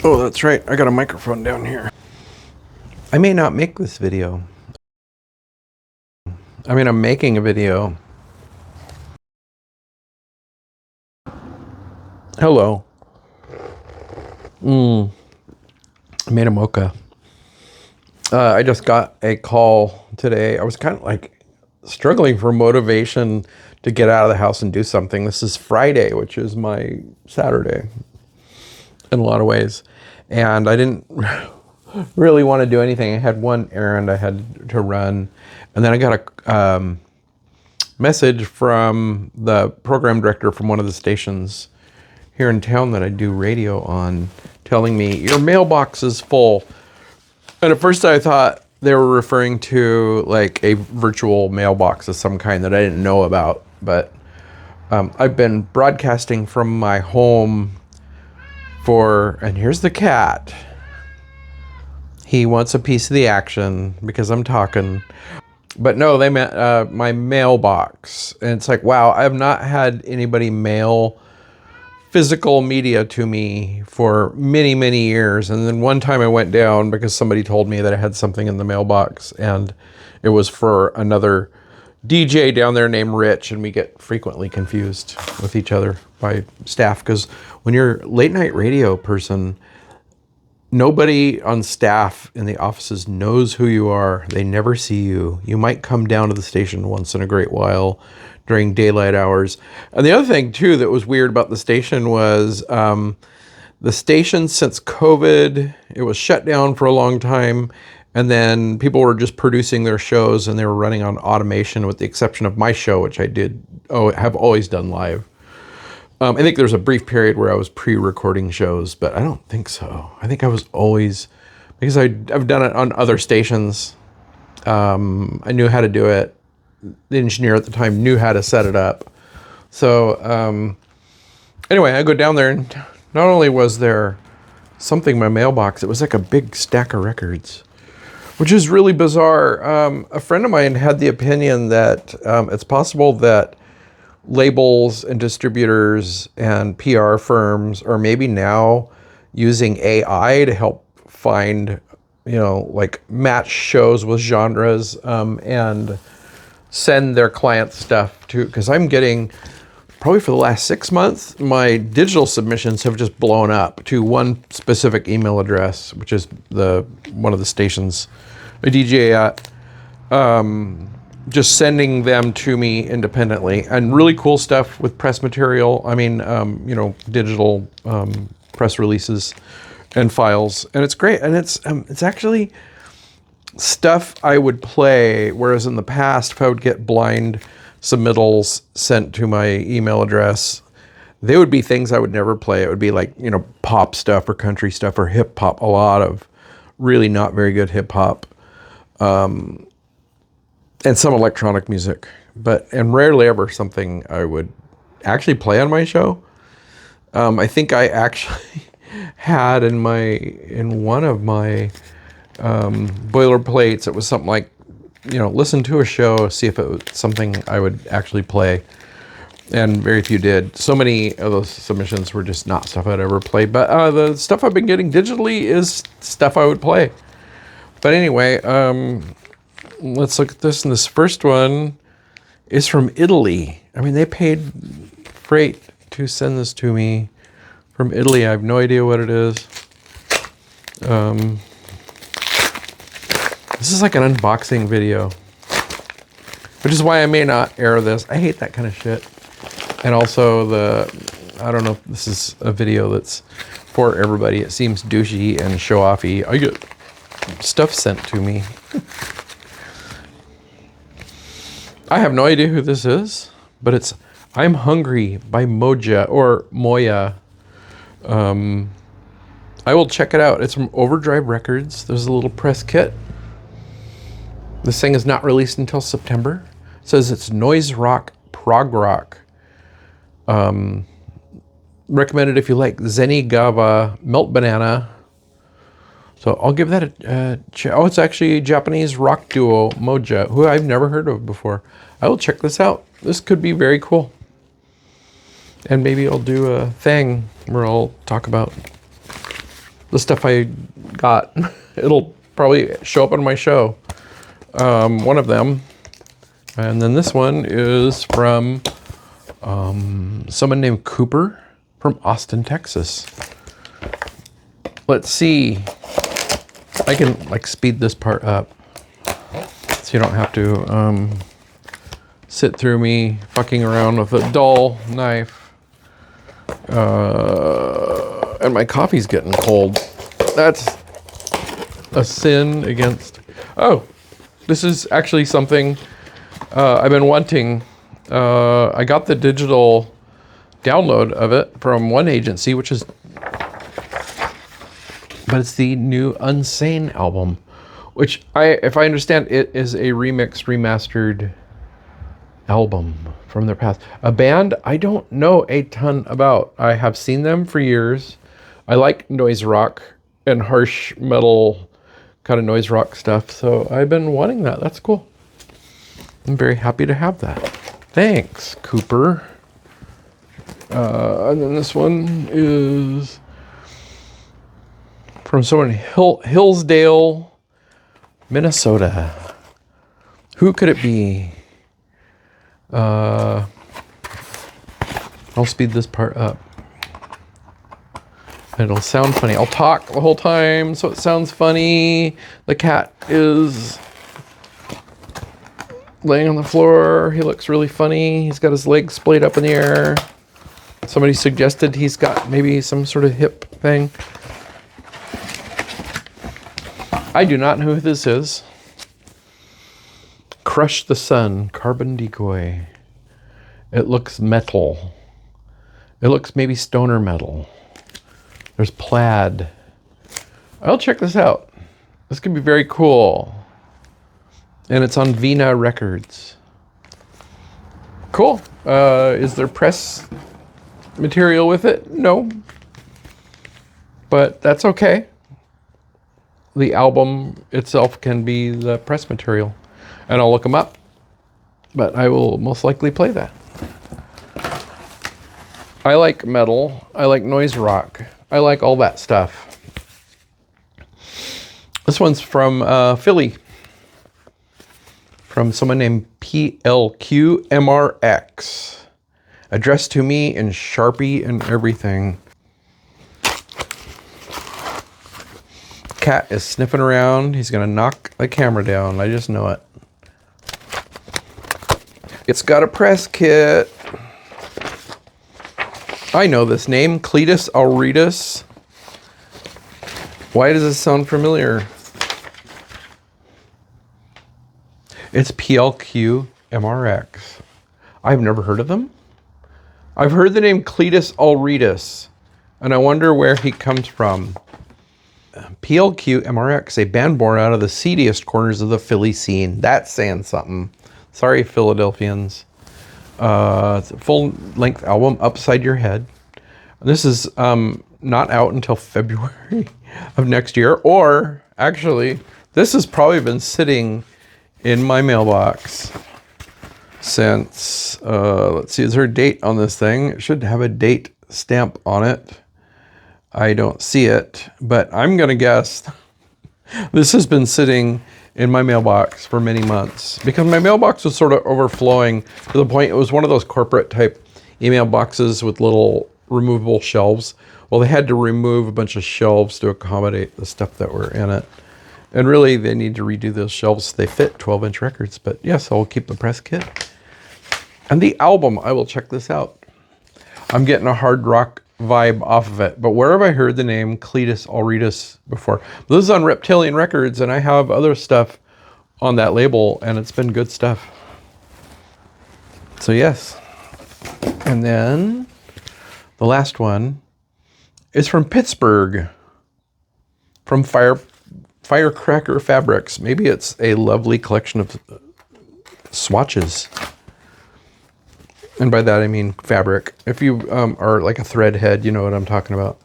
Oh, that's right. I got a microphone down here. I may not make this video. I mean, I'm making a video. Hello. I made a mocha. I just got a call today. I was kind of like struggling for motivation to get out of the house and do something. This is Friday, which is my Saturday in a lot of ways. And I didn't really want to do anything. I had one errand I had to run. And then I got a message from the program director from one of the stations here in town that I do radio on, telling me, your mailbox is full. And at first I thought they were referring to like a virtual mailbox of some kind that I didn't know about. But I've been broadcasting from my home and here's the cat. He wants a piece of the action because I'm talking. But no, they meant my mailbox. And it's like, wow, I have not had anybody mail physical media to me for many, many years. And then one time I went down because somebody told me that I had something in the mailbox, and it was for another DJ down there named Rich, and we get frequently confused with each other by staff, because when you're a late night radio person, nobody on staff in the offices knows who you are. They never see you. You might come down to the station once in a great while during daylight hours. And the other thing too that was weird about the station was the station, since COVID, it was shut down for a long time. And then people were just producing their shows and they were running on automation, with the exception of my show, which I have always done live. I think there's a brief period where I was pre-recording shows, but I don't think so. I think I was always, because I've done it on other stations. I knew how to do it. The engineer at the time knew how to set it up. So anyway, I go down there, and not only was there something in my mailbox, it was like a big stack of records, which is really bizarre. A friend of mine had the opinion that it's possible that labels and distributors and PR firms are maybe now using AI to help find, like match shows with genres and send their clients stuff to, because I'm getting, probably for the last 6 months, my digital submissions have just blown up to one specific email address, which is one of the stations I DJ at. Just sending them to me independently, and really cool stuff with press material. I mean, digital press releases and files, and it's great. And it's actually stuff I would play, whereas in the past, if I would get blind submittals sent to my email address, they would be things I would never play. It would be like, pop stuff or country stuff or hip hop, a lot of really not very good hip hop. And some electronic music, and rarely ever something I would actually play on my show. I think I actually had in one of my boilerplates, it was something like, listen to a show, see if it was something I would actually play. And very few did. So many of those submissions were just not stuff I'd ever play. But the stuff I've been getting digitally is stuff I would play. But anyway, let's look at this. And this first one is from Italy. I mean, they paid freight to send this to me from Italy. I have no idea what it is. This is like an unboxing video, which is why I may not air this. I hate that kind of shit. And also I don't know if this is a video that's for everybody. It seems douchey and show-offy. I get stuff sent to me. I have no idea who this is, but it's I'm Hungry by Moja or Moja. I will check it out. It's from Overdrive Records. There's a little press kit. This thing is not released until September. It says it's noise rock, prog rock. Recommended if you like Zeni Gava, Melt Banana. So I'll give that a check. Oh, it's actually a Japanese rock duo, Moja, who I've never heard of before. I will check this out. This could be very cool. And maybe I'll do a thing where I'll talk about the stuff I got. It'll probably show up on my show. One of them. And then this one is from someone named Cooper from Austin, Texas. Let's see. I can like speed this part up so you don't have to sit through me fucking around with a dull knife. And my coffee's getting cold. That's a sin against... Oh, this is actually something I've been wanting. I got the digital download of it from one agency, which is... But it's the new Unsane album, which if I understand, it is a remixed, remastered album from their past. A band I don't know a ton about. I have seen them for years. I like noise rock and harsh metal kind of noise rock stuff, so I've been wanting that. That's cool. I'm very happy to have that. Thanks, Cooper. And then this one is from someone in Hillsdale, Minnesota. Who could it be? I'll speed this part up. It'll sound funny. I'll talk the whole time so it sounds funny. The cat is laying on the floor. He looks really funny. He's got his legs splayed up in the air. Somebody suggested he's got maybe some sort of hip thing. I do not know who this is. Crush the Sun, Carbon Decoy. It looks metal. It looks maybe stoner metal. There's plaid. I'll check this out. This could be very cool. And it's on Vina Records. Cool. Is there press material with it? No. But that's okay. The album itself can be the press material. And I'll look them up. But I will most likely play that. I like metal. I like noise rock. I like all that stuff. This one's from Philly. From someone named PLQMRX. Addressed to me in Sharpie and everything. Cat is sniffing around. He's going to knock the camera down. I just know it. It's got a press kit. I know this name, Cletus Auritus. Why does this sound familiar? It's PLQMRX. I've never heard of them. I've heard the name Cletus Auritus, and I wonder where he comes from. PLQMRX, a band born out of the seediest corners of the Philly scene. That's saying something. Sorry, Philadelphians. It's a full-length album, Upside Your Head. This is not out until February of next year. Or, actually, this has probably been sitting in my mailbox since, let's see, is there a date on this thing? It should have a date stamp on it. I don't see it, but I'm going to guess this has been sitting in my mailbox for many months because my mailbox was sort of overflowing to the point it was one of those corporate type email boxes with little removable shelves. Well, they had to remove a bunch of shelves to accommodate the stuff that were in it. And really, they need to redo those shelves so they fit 12-inch records. But yes, I'll keep the press kit. And the album, I will check this out. I'm getting a hard rock vibe off of it. But where have I heard the name Cletus Auritus before? This is on Reptilian Records, and I have other stuff on that label, and it's been good stuff. So yes. And then the last one is from Pittsburgh, from Firecracker Fabrics. Maybe it's a lovely collection of swatches. And by that I mean fabric. If you are like a thread head, you know what I'm talking about.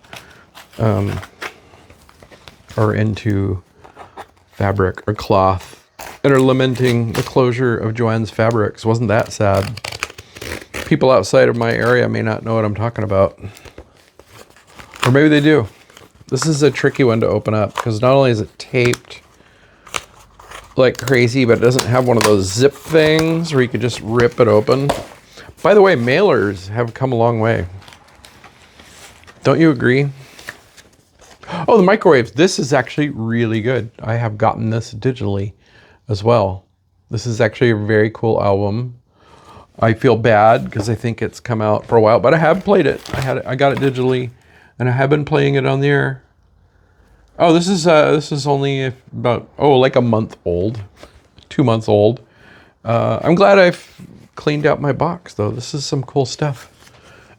Or into fabric or cloth and are lamenting the closure of Joann's Fabrics. Wasn't that sad? People outside of my area may not know what I'm talking about. Or maybe they do. This is a tricky one to open up because not only is it taped like crazy, but it doesn't have one of those zip things where you could just rip it open. By the way, mailers have come a long way. Don't you agree? Oh, the microwaves. This is actually really good. I have gotten this digitally as well. This is actually a very cool album. I feel bad because I think it's come out for a while, but I have played it. I got it digitally, and I have been playing it on the air. Oh, this is only about like a month old, 2 months old. I'm glad I've cleaned out my box though. This is some cool stuff.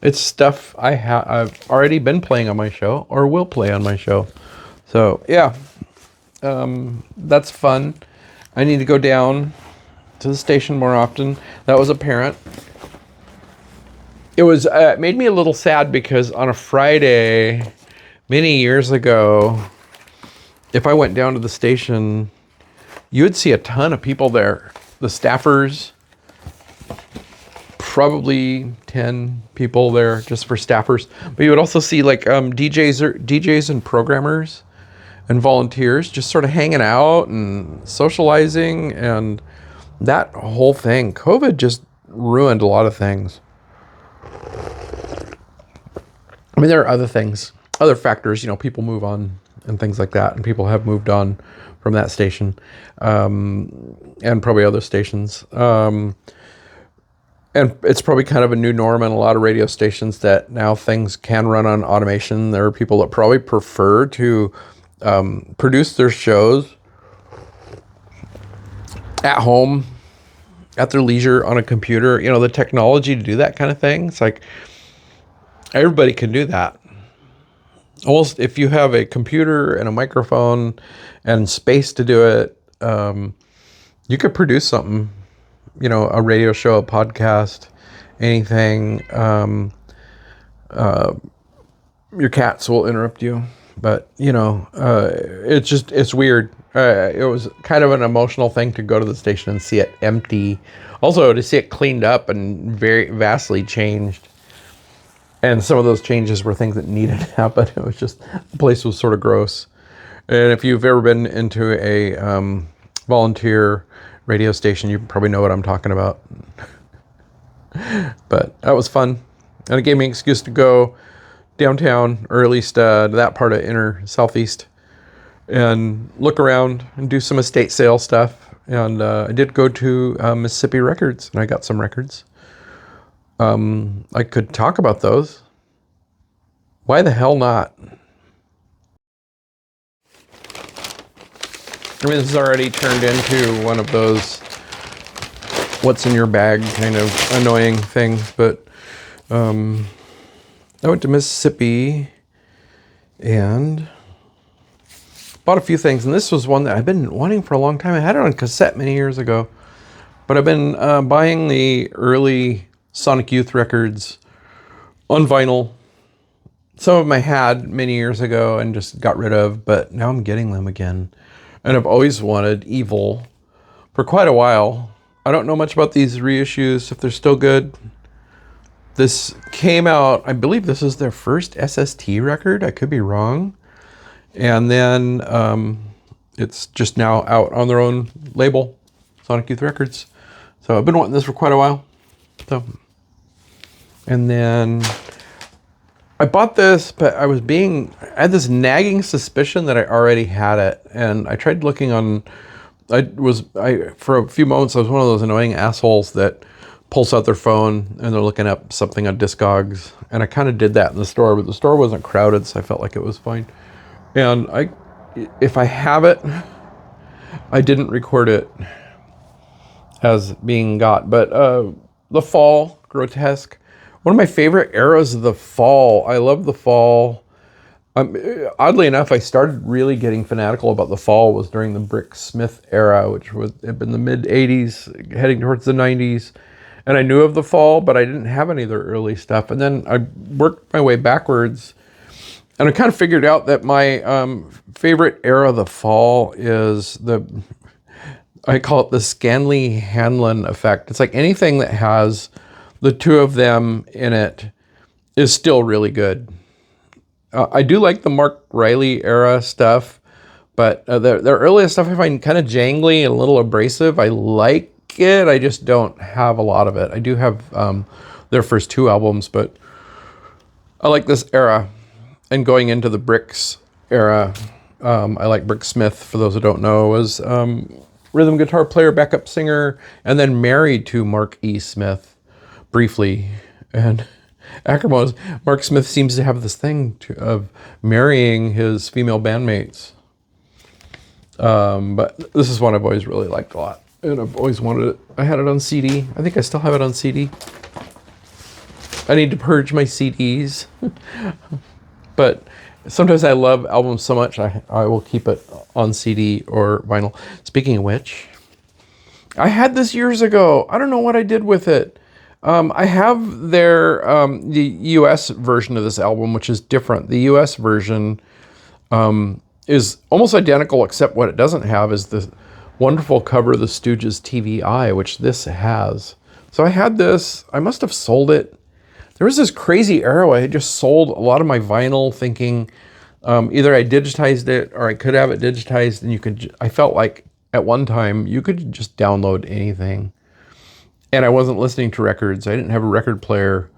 It's stuff I've already been playing on my show or will play on my show. So yeah, that's fun. I need to go down to the station more often. That was apparent. It was made me a little sad because on a Friday many years ago, if I went down to the station, you would see a ton of people there. The staffers, probably 10 people there just for staffers. But you would also see like DJs and programmers and volunteers just sort of hanging out and socializing, and that whole thing. COVID just ruined a lot of things. I mean, there are other things, other factors, people move on and things like that, and people have moved on from that station, and probably other stations. And it's probably kind of a new norm in a lot of radio stations that now things can run on automation. There are people that probably prefer to produce their shows at home, at their leisure, on a computer. The technology to do that kind of thing. It's like everybody can do that. Almost, if you have a computer and a microphone and space to do it, you could produce something, a radio show, a podcast, anything. Your cats will interrupt you, but it's weird. It was kind of an emotional thing to go to the station and see it empty. Also to see it cleaned up and very vastly changed. And some of those changes were things that needed to happen. It was just, the place was sort of gross. And if you've ever been into a volunteer radio station, you probably know what I'm talking about. But that was fun. And it gave me an excuse to go downtown, or at least to that part of inner southeast, and look around and do some estate sale stuff. And I did go to Mississippi Records, and I got some records. I could talk about those. Why the hell not? I mean, this has already turned into one of those what's in your bag kind of annoying things, but I went to Mississippi and bought a few things, and this was one that I've been wanting for a long time. I had it on cassette many years ago, but I've been buying the early Sonic Youth records on vinyl. Some of them I had many years ago and just got rid of, but now I'm getting them again. And I've always wanted Evol for quite a while. I don't know much about these reissues, if they're still good. This came out, I believe this is their first SST record. I could be wrong. And then it's just now out on their own label, Sonic Youth Records. So I've been wanting this for quite a while. So, and then I bought this, but I had this nagging suspicion that I already had it. And I tried looking on, for a few moments, I was one of those annoying assholes that pulls out their phone and they're looking up something on Discogs. And I kind of did that in the store, but the store wasn't crowded, so I felt like it was fine. And if I have it, I didn't record it as being got. But the fall, Grotesque, one of my favorite eras of the fall. I love the fall. Oddly enough, I started really getting fanatical about the fall was during the Brick Smith era, which had been the mid 80s, heading towards the 90s. And I knew of the fall, but I didn't have any of their early stuff. And then I worked my way backwards. And I kind of figured out that my favorite era of the fall is I call it the Scanley-Hanlon effect. It's like anything that has the two of them in it is still really good. I do like the Mark Riley era stuff, but their earliest stuff I find kind of jangly and a little abrasive. I like it. I just don't have a lot of it. I do have their first 2 albums, but I like this era. And going into the Bricks era, I like Brick Smith, for those who don't know, was rhythm guitar player, backup singer, and then married to Mark E. Smith briefly. And Ackerman's Mark Smith seems to have this thing of marrying his female bandmates. But this is one I've always really liked a lot. And I've always wanted it. I had it on CD. I think I still have it on CD. I need to purge my CDs. But sometimes I love albums so much, I will keep it on CD or vinyl. Speaking of which, I had this years ago. I don't know what I did with it. I have the US version of this album, which is different. The US version is almost identical, except what it doesn't have is the wonderful cover of the Stooges' TV Eye, which this has. So I had this. I must have sold it. There was this crazy era where I had just sold a lot of my vinyl thinking either I digitized it or I could have it digitized, and I felt like at one time you could just download anything. And I wasn't listening to records. I didn't have a record player.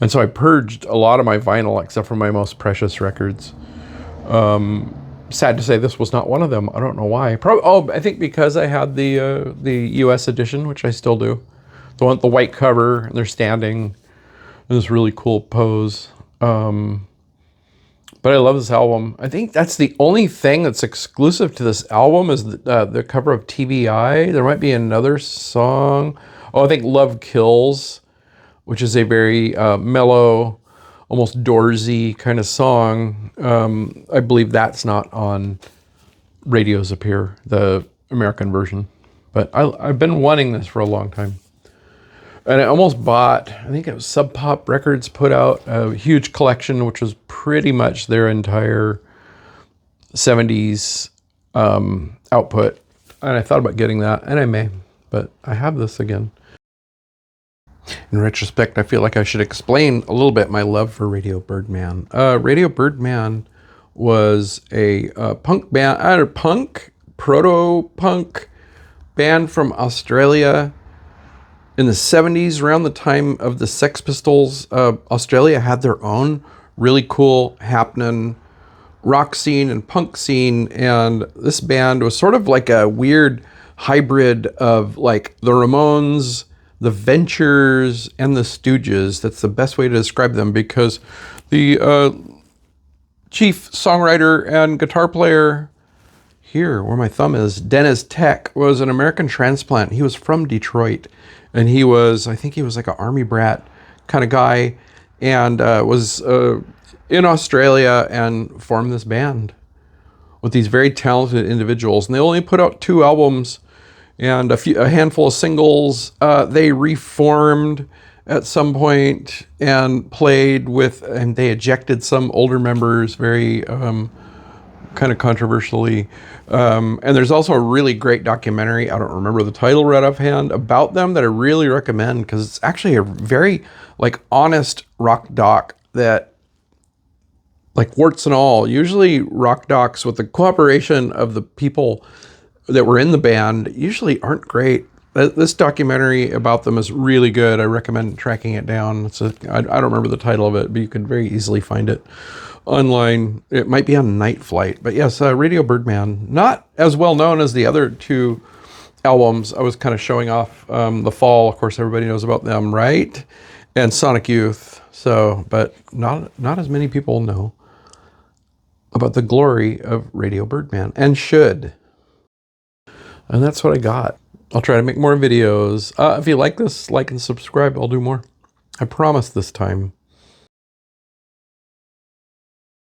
And so I purged a lot of my vinyl except for my most precious records. Sad to say this was not one of them. I don't know why. I think because I had the US edition, which I still do. The one with the white cover, and they're standing in this really cool pose. But I love this album. I think that's the only thing that's exclusive to this album is the cover of TBI. There might be another song. Oh, I think Love Kills, which is a very mellow, almost Doorsy kind of song. I believe that's not on Radio's Appear, the American version. But I've been wanting this for a long time. And I almost bought, I think it was Sub Pop Records put out a huge collection, which was pretty much their entire 70s output. And I thought about getting that, and I may, but I have this again. In retrospect, I feel like I should explain a little bit my love for Radio Birdman. Radio Birdman was a punk band, proto-punk band from Australia. In the 70s, around the time of the Sex Pistols, Australia had their own really cool happening rock scene and punk scene. And this band was sort of like a weird hybrid of like the Ramones, the Ventures, and the Stooges. That's the best way to describe them, because the chief songwriter and guitar player, here where my thumb is, Dennis Tech, was an American transplant. He was from Detroit. And I think he was like an army brat kind of guy, and was in Australia and formed this band with these very talented individuals. And they only put out 2 albums and a handful of singles. They reformed at some point and played with, and they ejected some older members very kind of controversially. And there's also a really great documentary, I don't remember the title right offhand, about them that I really recommend, because it's actually a very like honest rock doc that, like warts and all, usually rock docs with the cooperation of the people that were in the band usually aren't great. This documentary about them is really good. I recommend tracking it down. I don't remember the title of it, but you can very easily find it online. It might be on Night Flight, but yes, Radio Birdman, not as well known as the other 2 albums I was kind of showing off. The Fall, of course, everybody knows about them, right? And Sonic Youth. So, but not as many people know about the glory of Radio Birdman, and should. And that's what I got. I'll try to make more videos. If you like this, like and subscribe. I'll do more. I promise this time.